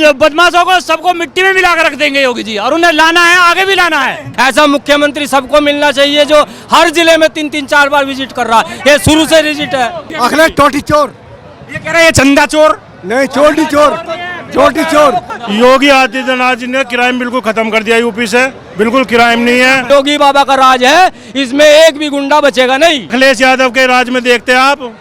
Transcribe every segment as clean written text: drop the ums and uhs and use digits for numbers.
बदमाशों को सबको मिट्टी में मिला कर रख देंगे योगी जी, और उन्हें लाना है, आगे भी लाना है। ऐसा मुख्यमंत्री सबको मिलना चाहिए जो हर जिले में 3-3-4 बार विजिट कर रहा है। ये शुरू से विजिट है। अखिलेश टोटी चोर, ये कह रहे हैं चंदा चोर, नहीं चोटी चोर, चोटी चोर। योगी आदित्यनाथ जी ने क्राइम बिल्कुल खत्म कर दिया यूपी से, बिल्कुल क्राइम नहीं है। योगी बाबा का राज है, इसमें एक भी गुंडा बचेगा नहीं। अखिलेश यादव के राज में देखते हैं आप,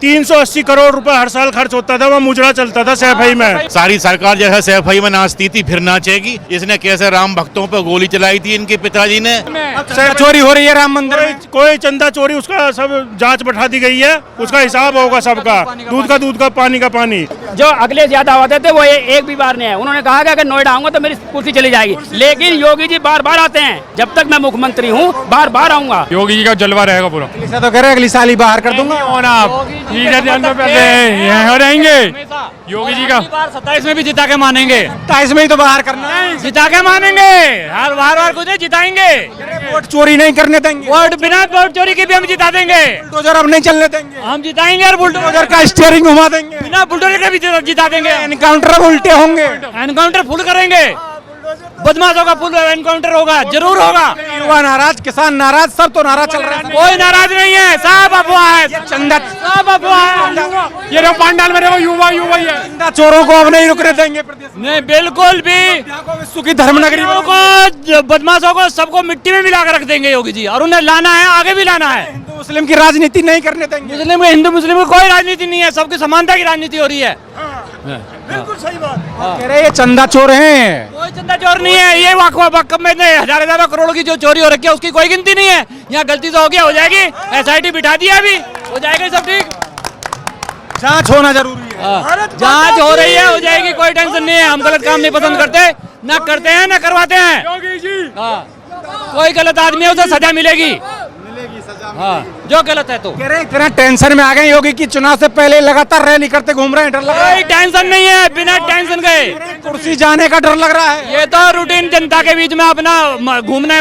380 करोड़ रुपए हर साल खर्च होता था, वो मुजरा चलता था सैफई में। सारी सरकार जैसा सैफई में नाचती थी, फिर नाचेगी। इसने कैसे राम भक्तों पर गोली चलाई थी इनके पिताजी ने। चोरी हो रही है राम मंदिर में। कोई चंदा चोरी, उसका सब जांच बैठा दी गई है, उसका हिसाब होगा सबका। दूध का दूध का, पानी का पानी। जो अखिलेश यादव आते थे वो एक भी बार नहीं है। उन्होंने कहा कि अगर नोएडा आऊंगा तो मेरी कुर्सी चली जाएगी, लेकिन योगी जी बार बार आते हैं। जब तक मैं मुख्यमंत्री हूँ बार बार आऊंगा। योगी जी का जलवा रहेगा पूरा। ऐसा तो कह रहे अगली साल ही बाहर कर दूंगा। यहाँ रहेंगे योगी जी का। 27 में भी जिता के मानेंगे, 27 में ही तो बाहर करना है। जिता के मानेंगे, हर बार कुछ नहीं, जिताएंगे। वोट चोरी नहीं करने देंगे, वोट बिना वोट चोरी के भी हम जिता देंगे। बुलडोजर अब नहीं चलने देंगे, हम जिताएंगे और बुलडोजर का स्टीयरिंग घुमा देंगे। बिना बुलडोजर के भी जिता देंगे। एनकाउंटर अब उल्टे होंगे, एनकाउंटर फुल करेंगे, बदमाशों का फुल एनकाउंटर होगा, जरूर होगा। युवा नाराज, किसान नाराज, सब तो नाराज चल रहा है। कोई नाराज नहीं है, सब अफवाह है, चंदा सब अफवाह है। ये पांडाल में युवा युवा ही है। चंदा चोरों को अब नहीं रुकने देंगे प्रदेश में। नहीं, बिल्कुल भी। विश्व की धर्मनगरी को, बदमाशों को सबको मिट्टी में मिला कर रख देंगे योगी जी, और उन्हें लाना है, आगे भी लाना है। हिंदू मुस्लिम की राजनीति नहीं करने देंगे। मुस्लिम में, हिंदू मुस्लिम में कोई राजनीति नहीं है, सबकी समानता की राजनीति हो रही है। बिल्कुल सही बात। कह रहे ये चंदा चोर हैं। कोई चंदा चोर नहीं है। ये वाकफ में हजार करोड़ की जो चोरी हो रखी है उसकी कोई गिनती नहीं है। यहाँ गलती से हो गया, हो जाएगी। SIT बिठा दिया, अभी हो जाएगा सब ठीक। जांच होना जरूरी है। जांच हो रही है, हो जाएगी, कोई टेंशन नहीं है। हम गलत काम नहीं पसंद करते, ना करते हैं ना करवाते हैं। कोई गलत आदमी है उसे सजा मिलेगी, जो गलत है तो। कह रहे इतना टेंशन में आ गए योगी की, चुनाव से पहले लगातार रैली करते घूम रहे हैं, डर लग रहा है। कोई टेंशन नहीं है, बिना टेंशन गए। कुर्सी जाने का डर लग रहा है। ये तो रूटीन जनता के बीच में अपना घूमने।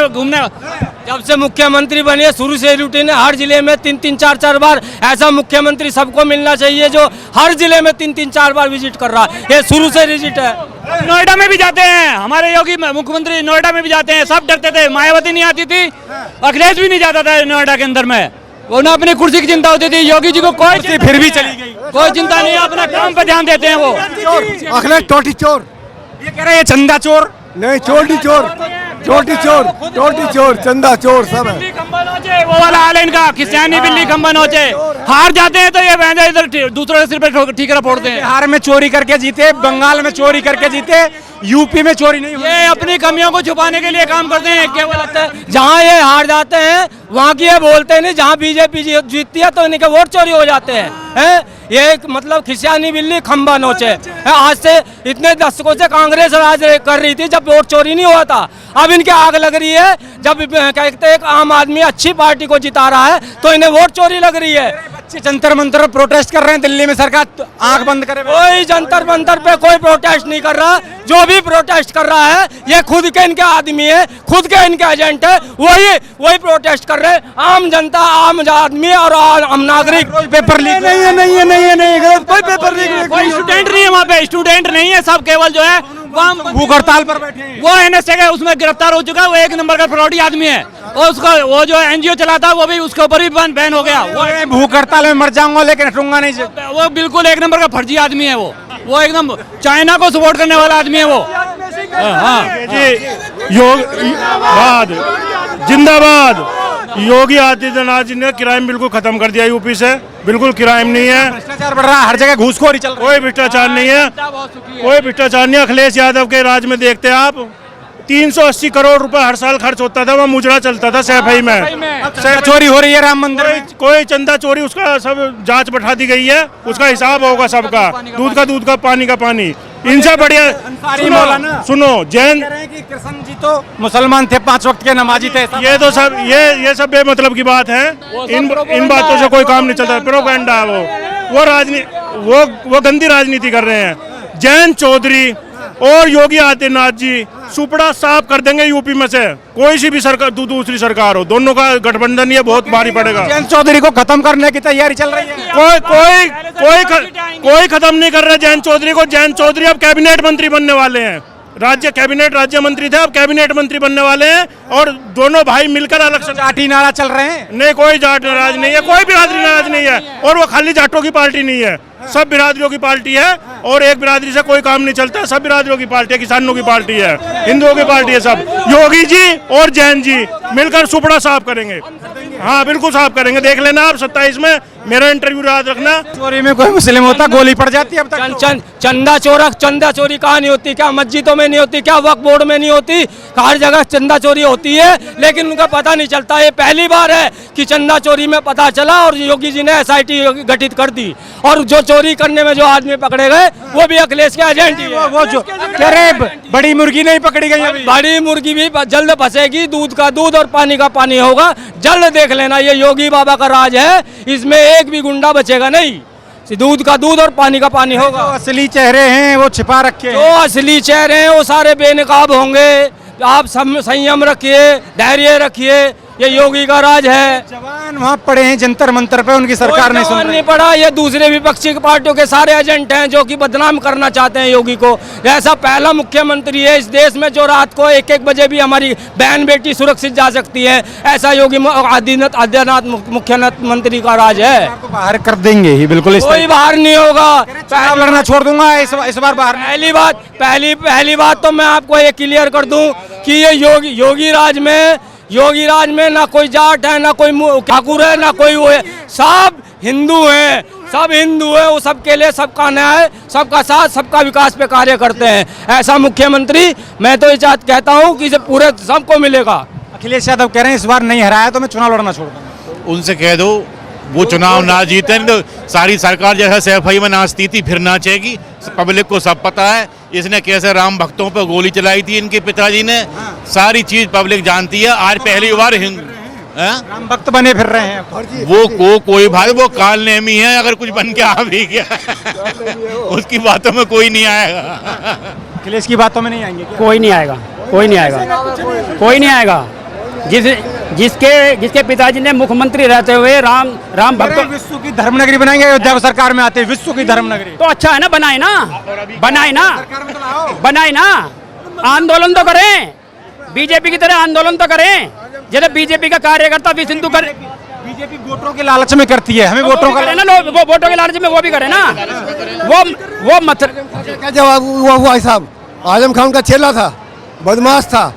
जब से मुख्यमंत्री बने शुरू से रूटीन है, हर जिले में 3-3-4-4 बार। ऐसा मुख्यमंत्री सबको मिलना चाहिए जो हर जिले में 3-3-4 बार विजिट कर रहा है। ये शुरू से विजिट है। नोएडा में भी जाते हैं, हमारे योगी मुख्यमंत्री नोएडा में भी जाते हैं। सब डरते थे, मायावती नहीं आती थी, अखिलेश भी नहीं जाता था नोएडा के अंदर में। उन्हें अपनी कुर्सी की चिंता होती थी। योगी जी को कोई फिर भी चली गई, कोई चिंता नहीं है, अपना काम पे ध्यान देते हैं वो। अखिलेश टोटी चोर, ये कह रहे हैं चंदा चोर, नहीं चोटी चोर, चोटी चोर, चोटी चोर, चंदा चोर सब है। बिल्ली खंबा नोचे, वो वाला हाल है इनका। किसानी बिल्ली खंबा नोचे, हार जाते हैं तो ये इधर दूसरों के सिर पे ठीकरा फोड़ते हैं। बिहार में चोरी करके जीते, बंगाल में चोरी करके जीते, यूपी में चोरी नहीं हुई। ये अपनी कमियों को छुपाने के लिए काम करते हैं। केवल लगता है जहाँ ये हार जाते हैं वहाँ की ये बोलते नहीं, जहाँ बीजेपी जीतती है तो इनके वोट चोरी हो जाते हैं। ये मतलब खिसियानी बिल्ली खंबा नोचे। आज से इतने दशकों से कांग्रेस राज कर रही थी जब वोट चोरी नहीं हुआ था। अब इनके आग लग रही है जब कहते एक आम आदमी अच्छी पार्टी को जिता रहा है तो इन्हें वोट चोरी लग रही है। बच्चे जंतर मंतर पर प्रोटेस्ट कर रहे हैं, दिल्ली में सरकार आंख बंद करे। कोई जंतर मंतर पे कोई प्रोटेस्ट नहीं कर रहा। जो भी प्रोटेस्ट कर रहा है ये खुद के इनके आदमी है, खुद के इनके एजेंट है, वही प्रोटेस्ट कर रहे हैं। आम जनता, आम आदमी और आम नागरिक। पेपर लीक नहीं है, नहीं है, नहीं है, नहीं है, कोई पेपर लीक, कोई स्टूडेंट नहीं है वहाँ पे, स्टूडेंट नहीं है। सब केवल जो है भूख हड़ताल पर बैठे हैं। वो NSA के उसमें गिरफ्तार हो चुका है। वो एक नंबर का फ्रॉडी आदमी है। और उसका वो जो NGO चलाता है वो भी, उसके ऊपर भी बैन हो गया। वो भूख हड़ताल में मर जाऊंगा लेकिन हटूंगा नहीं। वो बिल्कुल एक नंबर का फर्जी आदमी है। वो एकदम चाइना को सपोर्ट करने वाला आदमी है वो। जिंदाबाद। योगी आदित्यनाथ जी ने क्राइम बिल्कुल खत्म कर दिया यूपी से, बिल्कुल क्राइम नहीं है। भ्रष्टाचार बढ़ रहा है, हर जगह घूसखोरी चल रही है। कोई भ्रष्टाचार नहीं है, कोई भ्रष्टाचार नहीं है। अखिलेश यादव के राज में देखते हैं आप, 380 करोड़ रुपए हर साल खर्च होता था, वो मुजरा चलता था सैफई में। चोरी हो रही है राम मंदिर में। कोई चंदा चोरी, उसका सब जांच बैठा दी गई है, उसका हिसाब होगा सबका। दूध का दूध का, पानी का पानी। इनसे बढ़िया सुनो, जैन कृष्ण जी तो मुसलमान थे, 5 वक्त के नमाजी थे। ये तो सब ये सब बेमतलब की बात है। इन बातों से कोई काम नहीं चलता। प्रोपेगेंडा है वो राजनीति, वो गंदी राजनीति कर रहे हैं। जैन चौधरी और योगी आदित्यनाथ जी सुपड़ा साफ कर देंगे यूपी में से। कोई सी भी सरकार दूसरी सरकार हो, दोनों का गठबंधन ये बहुत भारी पड़ेगा। जयंत चौधरी को खत्म करने की तैयारी चल रही है। कोई खत्म नहीं कर रहा जयंत चौधरी को। जयंत चौधरी अब कैबिनेट मंत्री बनने वाले हैं। राज्य मंत्री थे, अब कैबिनेट मंत्री बनने वाले हैं। और दोनों भाई मिलकर अलग से जाटी नारा चल रहे हैं। नहीं, कोई जाट नाराज नहीं है, कोई बिरादरी नाराज नहीं है। और वो खाली जाटों की पार्टी नहीं है, सब बिरादरियों की पार्टी है। और एक बिरादरी से कोई काम नहीं चलता, सब बिरादरियों की पार्टी है, किसानों की पार्टी है, हिंदुओं की पार्टी है। सब योगी जी और जैन जी मिलकर सुपड़ा साफ करेंगे। हाँ, बिल्कुल साफ करेंगे, देख लेना आप 27 में। मेरा इंटरव्यू याद रखना। चोरी में कोई मुस्लिम होता गोली पड़ जाती है अब तक। चंदा चोरी कहाँ नहीं होती? क्या मस्जिदों में नहीं होती? क्या वक्फ बोर्ड में नहीं होती? हर जगह चंदा चोरी होती है, लेकिन उनका पता नहीं चलता। ये पहली बार है कि चंदा चोरी में पता चला और योगी जी ने SIT गठित कर दी। और जो चोरी करने में जो आदमी पकड़े गए वो भी अखिलेश के एजेंट ही है। वो जो कह रहे बड़ी मुर्गी नहीं पकड़ी गई अभी। बड़ी मुर्गी भी जल्द फंसेगी, दूध का दूध और पानी का पानी होगा। जल्द देख लेना, ये योगी बाबा का राज है, इसमें एक भी गुंडा बचेगा नहीं। दूध का दूध और पानी का पानी होगा। जो असली चेहरे हैं वो छिपा रखे हैं। जो असली चेहरे हैं वो सारे बेनकाब होंगे। आप संयम रखिए, धैर्य रखिए, ये योगी का राज है। जवान वहाँ पड़े हैं जंतर मंतर पे, उनकी सरकार नहीं सुन रही। नहीं पड़ा, ये दूसरे विपक्षी पार्टियों के सारे एजेंट हैं जो कि बदनाम करना चाहते हैं योगी को। ऐसा पहला मुख्यमंत्री है इस देश में जो रात को 1-1 बजे भी हमारी बहन बेटी सुरक्षित जा सकती है। ऐसा योगी आदित्यनाथ मुख्यमंत्री का राज है। तो बाहर कर देंगे ही, बिल्कुल कोई बाहर नहीं होगा। चुनाव लड़ना छोड़ दूंगा इस बार बाहर। पहली बात तो मैं आपको ये क्लियर कर दूं कि ये योगी राज में ना कोई जाट है, ना कोई ठाकुर है, ना कोई वो है। सब हिंदू हैं, सब हिंदू है। वो सबके लिए सबका न्याय, सबका साथ, सबका विकास पे कार्य करते हैं। ऐसा मुख्यमंत्री मैं तो ये कहता हूँ कि इसे पूरे सबको मिलेगा। अखिलेश यादव कह रहे हैं इस बार नहीं हराया तो मैं चुनाव लड़ना छोड़ दूंगा। उनसे कह दो वो चुनाव ना जीते तो सारी सरकार जैसा सैफई में नाचती थी फिर नाचेगी। पब्लिक को सब पता है इसने कैसे राम भक्तों पर गोली चलाई थी, इनके पिताजी ने। सारी चीज पब्लिक जानती है। आज पहली बार राम भक्त बने फिर रहे हैं। वो कोई भाई वो काल नेमी है, अगर कुछ बन के आ भी गया उसकी बातों में कोई नहीं आएगा। अखिलेश की बातों में नहीं आएंगे क्या? कोई नहीं आएगा, कोई नहीं आएगा, कोई नहीं आएगा। जिसके पिताजी ने मुख्यमंत्री रहते हुए राम भक्तों विश्व की धर्मनगरी बनाएंगे अयोध्या को सरकार में आते विश्व की धर्मनगरी। तो अच्छा है ना, बनाए ना, आंदोलन तो करें, बीजेपी की तरह आंदोलन तो करें। जैसे बीजेपी का कार्यकर्ता भी सिंधु कर, बीजेपी वोटों के लालच में करती है, हमें वोटों का ना, वो वोटों के लालच में वो भी करे ना। वो मत क्या जवाब हुआ साहब? आजम खान का चेला था, बदमाश था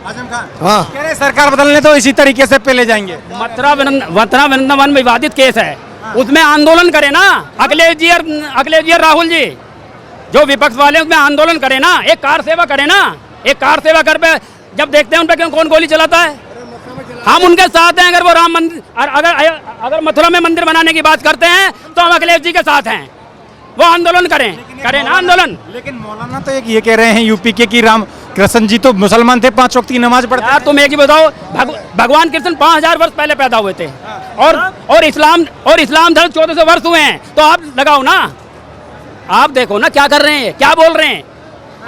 आजम खान। हाँ, कह रहे सरकार बदलने तो इसी तरीके से पे ले जाएंगे। मथुरा वृंदावन विवादित केस है, उसमें आंदोलन करे ना अखिलेश जी और राहुल जी, जो विपक्ष वाले उसमें आंदोलन करे ना। एक कार सेवा करे ना, एक कार सेवा कर पे जब देखते हैं उन पर कौन गोली चलाता है, हम उनके साथ हैं। अगर वो राम मंदिर, अगर मथुरा में मंदिर बनाने की बात करते हैं तो हम अखिलेश जी के साथ हैं। वो आंदोलन करें ना आंदोलन। लेकिन मौलाना तो एक ये कह रहे हैं यूपी के कि राम कृष्ण जी तो मुसलमान थे, 5 वक्त की नमाज पढ़ते। यार तुम एक ही बताओ, भगवान कृष्ण 5000 वर्ष पहले पैदा हुए थे और इस्लाम धर्म 1400 वर्ष हुए हैं। तो आप लगाओ ना, आप देखो ना क्या कर रहे हैं, क्या बोल रहे हैं,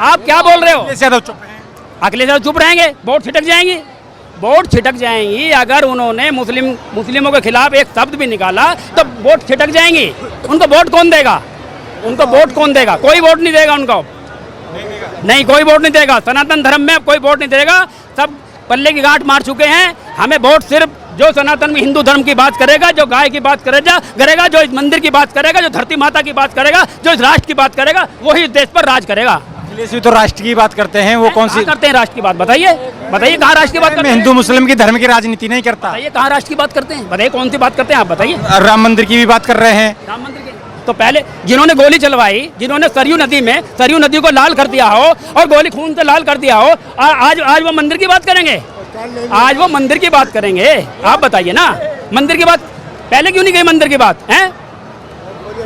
आप क्या बोल रहे हो। अखिलेश यादव चुप रहेंगे, वोट छिटक जाएंगी। अगर उन्होंने मुस्लिमों के खिलाफ एक शब्द भी निकाला तो वोट छिटक जाएंगी। उनको वोट कौन देगा? कोई वोट नहीं देगा उनको, नहीं कोई वोट नहीं देगा। सनातन धर्म में कोई वोट नहीं देगा, सब पल्ले की गांठ मार चुके हैं। हमें वोट सिर्फ जो सनातन में हिंदू धर्म की बात करेगा, जो गाय की बात करेगा, जो इस मंदिर की बात करेगा, जो धरती माता की बात करेगा, जो इस राष्ट्र की बात करेगा, वही इस देश पर राज करेगा। अखिलेश भी तो राष्ट्र की बात करते हैं, वो कौन सी करते हैं राष्ट्र की बात? बताइए कहाँ राष्ट्र की बात करते हैं? हिंदू मुस्लिम की धर्म की राजनीति नहीं करता। बताइए कहाँ राष्ट्र की बात करते हैं? बताइए कौन सी बात करते हैं आप? बताइए। राम मंदिर की भी बात कर रहे हैं। राम मंदिर की तो पहले जिन्होंने गोली चलवाई, जिन्होंने सरयू नदी को लाल कर दिया हो और गोली खून से लाल कर दिया हो, आज वो मंदिर की बात करेंगे? आज वो मंदिर की बात करेंगे? आप बताइए ना, मंदिर की बात पहले क्यों नहीं गई? मंदिर की बात है।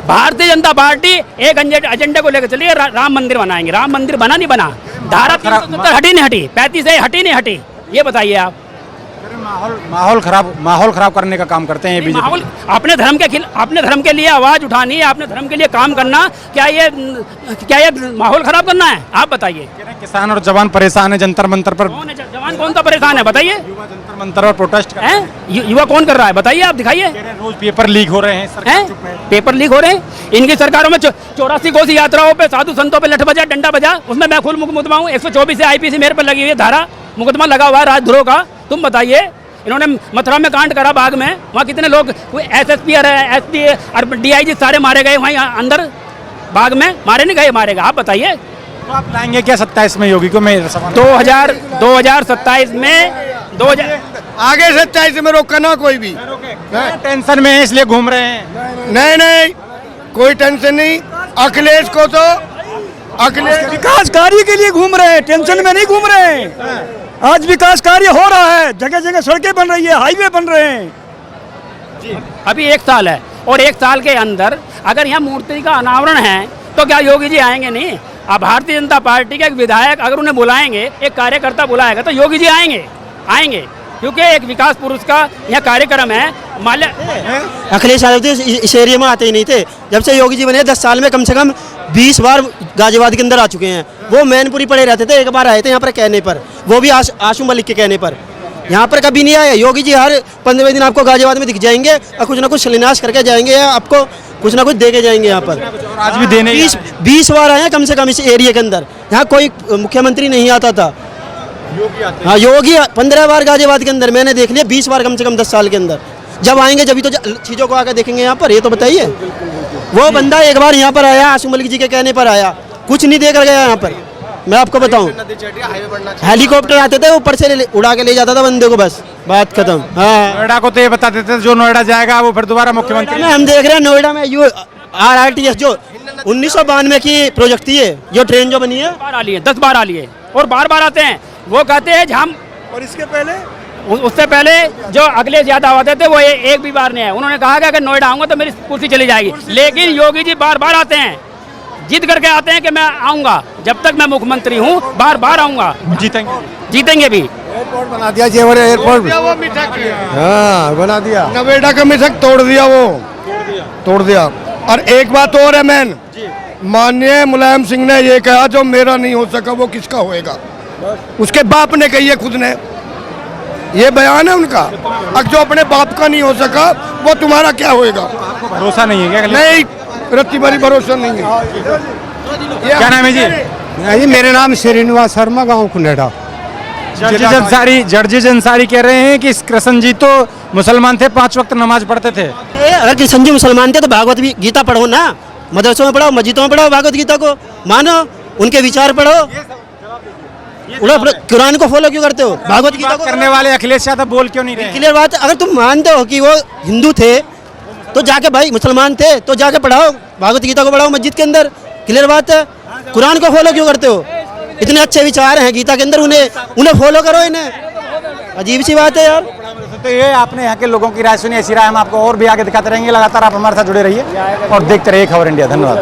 भारतीय जनता पार्टी एक एजेंडे को लेकर चली है, राम मंदिर बनाएंगे। राम मंदिर बना नहीं बना, धारा 370 हटी नहीं हटी, 35 हटी नहीं हटी, ये बताइए आप। माहौल खराब करने का काम करते हैं ये बीजेपी। माहौल अपने धर्म के लिए आवाज उठानी है, अपने धर्म के लिए काम करना, क्या ये माहौल खराब करना है? आप बताइए। किसान और जवान परेशान है, जंतर मंतर पर कौन है जवान, कौन सा परेशान है बताइए? युवा जंतर मंतर पर प्रोटेस्ट कर रहे हैं। युवा कौन कर रहा है बताइए, आप दिखाइए। रोज पेपर लीक हो रहे हैं, सरकार चुप है। पेपर लीक हो रहे हैं। इनकी सरकारों में 84 कोसी यात्राओं पे साधु संतों पे लठ बजा, डंडा बजा, उसमें मैं खुद मुकदमा हूँ। 124 से IPC मेरे पर लगी हुई है धारा, मुकदमा लगा हुआ है राजद्रोह का। तुम बताइए, इन्होंने मथुरा में कांड करा, बाग में, वहाँ कितने लोग, SSP और SP और DIG सारे मारे गए वहीं अंदर बाग में, मारे नहीं गए, मारे गए। आप बताइए। तो आप लाएंगे क्या 27 में योगी को? मैं 2027 में 2000 आगे 27 में रोका ना कोई भी। टेंशन में है इसलिए घूम रहे हैं। नहीं, कोई टेंशन नहीं। अखिलेश विकास कार्य के लिए घूम रहे हैं, टेंशन में नहीं घूम रहे हैं। आज विकास कार्य हो रहा है, जगह जगह सड़कें बन रही है, हाईवे बन रहे हैं। अभी 1 साल है, और 1 साल के अंदर अगर यहाँ मूर्ति का अनावरण है तो क्या योगी जी आएंगे? नहीं। अब भारतीय जनता पार्टी के एक विधायक अगर उन्हें बुलाएंगे, एक कार्यकर्ता बुलाएगा, तो योगी जी आएंगे, क्योंकि एक विकास पुरुष का यह कार्यक्रम है। अखिलेश यादव थे इस एरिया में आते ही नहीं थे। जब से योगी जी बने 10 साल में कम से कम 20 बार गाजियाबाद के अंदर आ चुके हैं। वो मैनपुरी पड़े रहते थे, एक बार आए थे यहाँ पर कहने पर, वो भी आशू मलिक के कहने पर। यहाँ पर कभी नहीं आए। योगी जी हर 15 दिन आपको गाजियाबाद में दिख जाएंगे और कुछ ना कुछ शिलान्यास करके जाएंगे, या आपको कुछ ना कुछ दे के जाएंगे। यहाँ पर आज भी देने 20 बार आए हैं कम से कम इस एरिया के अंदर। यहाँ कोई मुख्यमंत्री नहीं आता था। हाँ, योगी 15 बार गाजियाबाद के अंदर मैंने देख लिया, 20 बार कम से कम 10 साल के अंदर। जब आएंगे जब तो चीज़ों को आकर देखेंगे यहाँ पर। ये तो बताइए, वो बंदा एक बार यहाँ पर आया, आशू मलिक जी के कहने पर आया, कुछ नहीं देकर गया यहाँ पर। मैं आपको बताऊं, हेलीकॉप्टर आते थे, ऊपर से उड़ा के ले जाता था बंदे को, बस बात खत्म। हाँ, नोएडा को तो ये बता देते थे जो नोएडा जाएगा वो फिर दोबारा मुख्यमंत्री। हम देख रहे हैं नोएडा में RRTS जो 1992 की प्रोजेक्ट थी, जो ट्रेन जो बनी है, 10 बार आ लिए, और बार आते हैं। वो कहते हैं हम, और इसके पहले उससे पहले जो अखिलेश यादव आते थे वो एक भी बार नहीं आए। उन्होंने कहा कि अगर नोएडा आऊंगा तो मेरी कुर्सी चली जाएगी, लेकिन योगी जी बार आते हैं, जिद करके आते हैं कि मैं आऊंगा, जब तक मैं मुख्यमंत्री हूँ बार आऊंगा। जीतेंगे भी। एयरपोर्ट बना दिया, जेवर एयरपोर्ट। हाँ, बना दिया। नोएडा का मिथक तोड़ दिया। और एक बात और है मैन, माननीय मुलायम सिंह ने ये कहा, जो मेरा नहीं हो सका वो किसका होएगा। उसके बाप ने कही है, खुद ने, ये बयान है उनका। अब जो अपने बाप का नहीं हो सका वो तुम्हारा क्या होएगा? भरोसा नहीं है क्या? नहीं, रत्ती भरी भरोसा नहीं है। क्या नाम है जी? मेरा नाम श्रीनिवास शर्मा, गाँव कुनेडा। जर्जिज अंसारी कह रहे हैं कि कृष्ण जी तो मुसलमान थे, 5 वक्त नमाज पढ़ते थे। अगर कृष्ण जी मुसलमान थे तो भागवत गीता पढ़ो ना, मदरसों में पढ़ो, मस्जिदों में पढ़ो, भागवत गीता को मानो, उनके विचार पढ़ो। कुरान को फॉलो क्यों करते हो? भागवत गीता को करने वाले अखिलेश यादव बोल क्यों नहीं रहे? क्लियर बात। अगर तुम मानते हो कि वो हिंदू थे तो जाके, भाई मुसलमान थे तो जाके पढ़ाओ, भागवत गीता को पढ़ाओ मस्जिद के अंदर। क्लियर बात है। कुरान को फॉलो क्यों करते हो? इतने अच्छे विचार हैं गीता के अंदर, उन्हें फॉलो करो। इन्हें अजीब सी बात है यार। तो ये आपने यहाँ के लोगों की राय सुनी, ऐसी राय हम आपको और भी आगे दिखाते रहेंगे। लगातार आप हमारे साथ जुड़े रहिए और देखते रहिए खबर इंडिया। धन्यवाद।